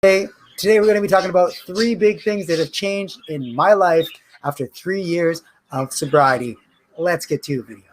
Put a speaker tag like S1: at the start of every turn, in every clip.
S1: Today we're going to be talking about 3 big things that have changed in my life after 3 years of sobriety. Let's get to the video.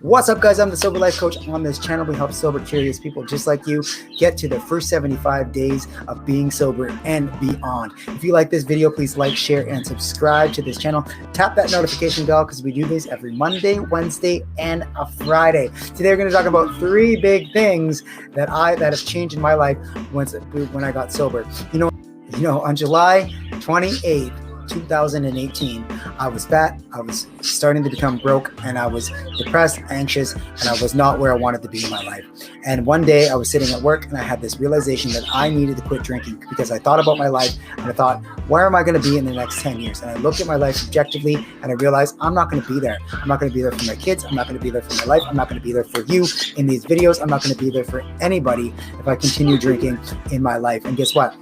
S1: What's up, guys? I'm the Sober Life Coach. On this channel, we help sober, curious people just like you get to the first 75 days of being sober and beyond. If you like this video, please like, share, and subscribe to this channel. Tap that notification bell because we do this every Monday, Wednesday, and a Friday. Today, we're going to talk about 3 big things that have changed in my life when I got sober. You know, on July 28th, 2018, I was fat, I was starting to become broke, and I was depressed, anxious, and I was not where I wanted to be in my life. And one day I was sitting at work and I had this realization that I needed to quit drinking because I thought about my life and I thought, where am I going to be in the next 10 years? And I looked at my life objectively and I realized I'm not going to be there. I'm not going to be there for my kids. I'm not going to be there for my life. I'm not going to be there for you in these videos. I'm not going to be there for anybody if I continue drinking in my life. And guess what?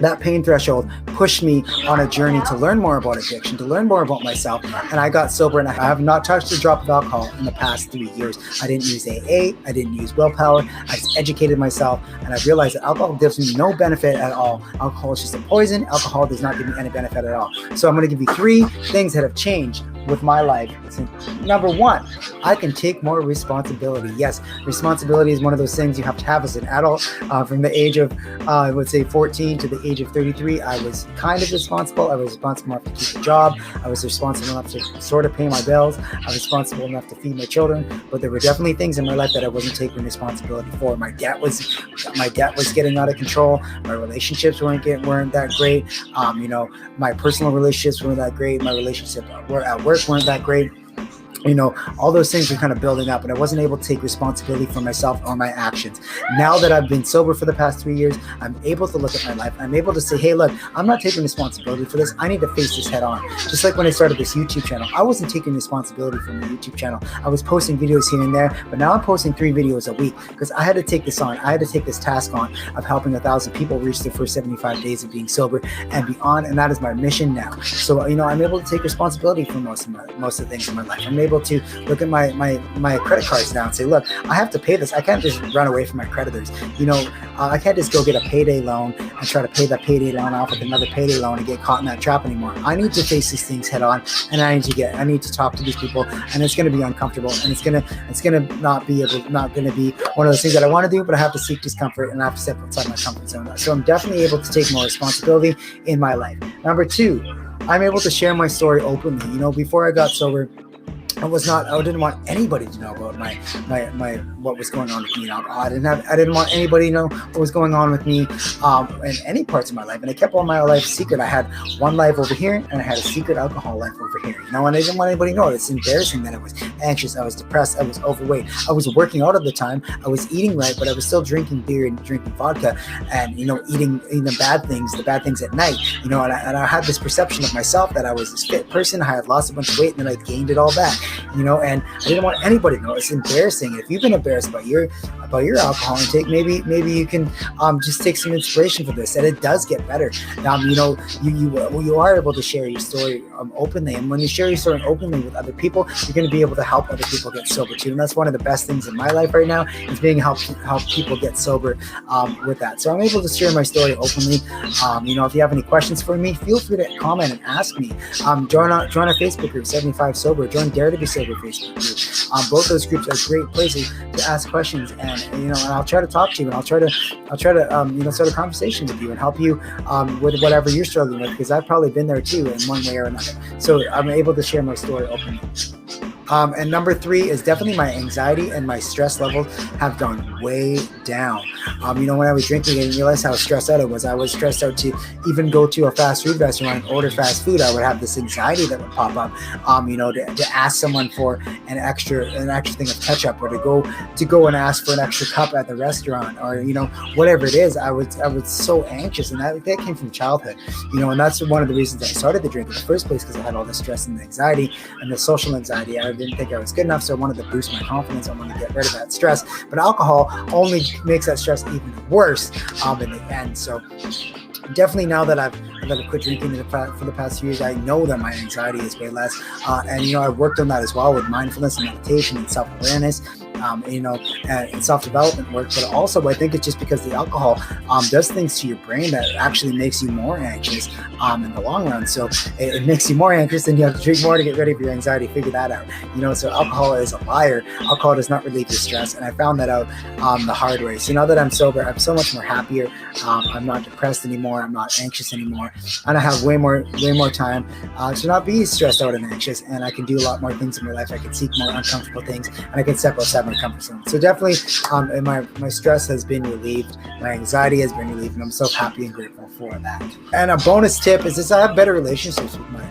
S1: That pain threshold pushed me on a journey to learn more about addiction, to learn more about myself. And I got sober and I have not touched a drop of alcohol in the past 3 years. I didn't use AA. I didn't use willpower. I just educated myself and I realized that alcohol gives me no benefit at all. Alcohol is just a poison. Alcohol does not give me any benefit at all. So I'm going to give you 3 things that have changed with my life. So, number 1, I can take more responsibility. Yes, responsibility is one of those things you have to have as an adult. From the age of, I would say 14 to the age of 33, I was kind of responsible. I was responsible enough to keep a job. I was responsible enough to sort of pay my bills. I was responsible enough to feed my children. But there were definitely things in my life that I wasn't taking responsibility for. My debt was getting out of control. My relationships weren't that great. My personal relationships weren't that great. My relationships at work weren't that great. All those things were kind of building up and I wasn't able to take responsibility for myself or my actions. Now that I've been sober for the past 3 years, I'm able to look at my life. I'm able to say, hey, look, I'm not taking responsibility for this. I need to face this head on. Just like when I started this YouTube channel, I wasn't taking responsibility for my YouTube channel. I was posting videos here and there, but now I'm posting 3 videos a week because I had to take this on. I had to take this task on of helping 1,000 people reach their first 75 days of being sober and beyond. And that is my mission now. So, I'm able to take responsibility for most of the things in my life. I'm able to look at my credit cards now and say, look, I have to pay this. I can't just run away from my creditors. I can't just go get a payday loan and try to pay that payday loan off with another payday loan and get caught in that trap anymore. I need to face these things head on, and I need to talk to these people, and it's going to be uncomfortable, and it's going to not going to be one of those things that I want to do, but I have to seek discomfort and I have to step outside my comfort zone. So I'm definitely able to take more responsibility in my life. Number 2, I'm able to share my story openly. Before I got sober, I didn't want anybody to know about my what was going on with me in alcohol. I didn't want anybody to know what was going on with me in any parts of my life. And I kept all my life secret. I had one life over here and I had a secret alcohol life over here. And I didn't want anybody to know. It's embarrassing that I was anxious, I was depressed, I was overweight. I was working out at the time. I was eating right, but I was still drinking beer and drinking vodka and eating the bad things at night. And I had this perception of myself that I was this fit person. I had lost a bunch of weight and then I gained it all back. And I didn't want anybody to know. It's embarrassing. If you've been embarrassed by your alcohol intake, maybe you can just take some inspiration from this. And it does get better. You are able to share your story openly, and when you share your story openly with other people, you're going to be able to help other people get sober too. And that's one of the best things in my life right now is being help people get sober with that. So I'm able to share my story openly. If you have any questions for me, feel free to comment and ask me. Join our Facebook group, 75 Sober. Join Dare to Be Sober Facebook group. Both those groups are great places to ask questions, and I'll try to talk to you, and I'll try to start a conversation with you and help you with whatever you're struggling with, because I've probably been there too in one way or another. So I'm able to share my story openly. And number 3 is definitely my anxiety and my stress levels have gone way down. When I was drinking, I didn't realize how stressed out I was. I was stressed out to even go to a fast food restaurant and order fast food. I would have this anxiety that would pop up, to ask someone for an extra thing of ketchup, or to go and ask for an extra cup at the restaurant, or whatever it is. I was so anxious, and that came from childhood. And that's one of the reasons I started the drink in the first place, because I had all the stress and the anxiety and the social anxiety. I didn't think I was good enough. So I wanted to boost my confidence. I wanted to get rid of that stress. But alcohol only makes that stress even worse in the end. So definitely now that I've quit drinking for the past few years, I know that my anxiety is way less. And, you know, I've worked on that as well with mindfulness and meditation and self-awareness. You know, and self-development work, but also I think it's just because the alcohol does things to your brain that actually makes you more anxious in the long run. So it makes you more anxious, and you have to drink more to get rid of your anxiety. Figure that out. You know, so alcohol is a liar. Alcohol does not relieve your stress, and I found that out the hard way. So now that I'm sober, I'm so much more happier. I'm not depressed anymore. I'm not anxious anymore, and I have way more time to not be stressed out and anxious. And I can do a lot more things in my life. I can seek more uncomfortable things, and I can step outside my comfort zone. So definitely, my stress has been relieved. My anxiety has been relieved, and I'm so happy and grateful for that. And a bonus tip is this: I have better relationships with my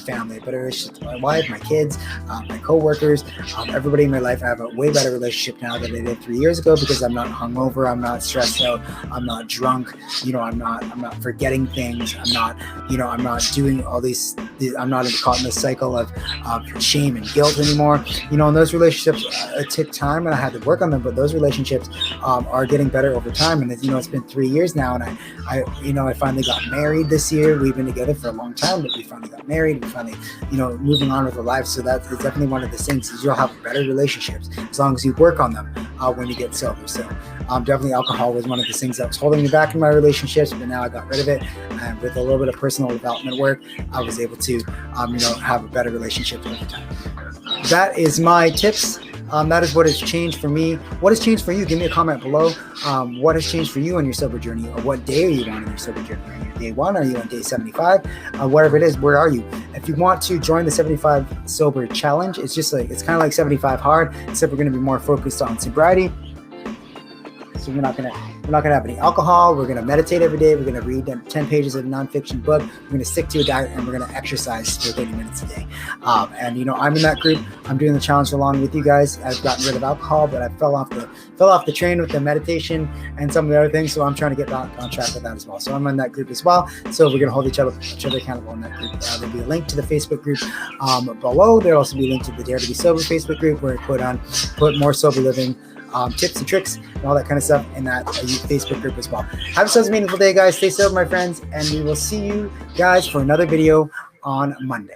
S1: family, better relationships with my wife, my kids, my coworkers, everybody in my life. I have a way better relationship now than I did 3 years ago because I'm not hungover, I'm not stressed out, I'm not drunk, you know, I'm not forgetting things, I'm not doing all these, I'm not caught in the cycle of shame and guilt anymore. You know, and those relationships took time and I had to work on them, but those relationships are getting better over time. And you know, it's been 3 years now, and I finally got married this year. We've been together for a long time, but we finally got married. We finally, you know, moving on with our lives. So that's definitely one of the things is you'll have better relationships as long as you work on them when you get sober. So definitely alcohol was one of the things that was holding me back in my relationships, but now I got rid of it. And with a little bit of personal development work, I was able to, have a better relationship over time. That is my tips. That is what has changed for me. What has changed for you? Give me a comment below. What has changed for you on your sober journey, or what day are you on your sober journey? Are you day 1? Are you on day 75? Whatever it is, where are you? If you want to join the 75 sober challenge, it's kind of like 75 hard, except we're going to be more focused on sobriety. So we're not gonna have any alcohol. We're gonna meditate every day. We're gonna read 10 pages of a nonfiction book. We're gonna stick to a diet, and we're gonna exercise for 30 minutes a day. And you know, I'm in that group. I'm doing the challenge along with you guys. I've gotten rid of alcohol, but I fell off the train with the meditation and some of the other things. So I'm trying to get back on track with that as well. So I'm in that group as well. So we're gonna hold each other accountable in that group. There'll be a link to the Facebook group below. There'll also be a link to the Dare to Be Sober Facebook group, where I put more sober living tips and tricks and all that kind of stuff in that Facebook group as well. Have yourselves a meaningful day, guys. Stay sober, my friends, and we will see you guys for another video on Monday.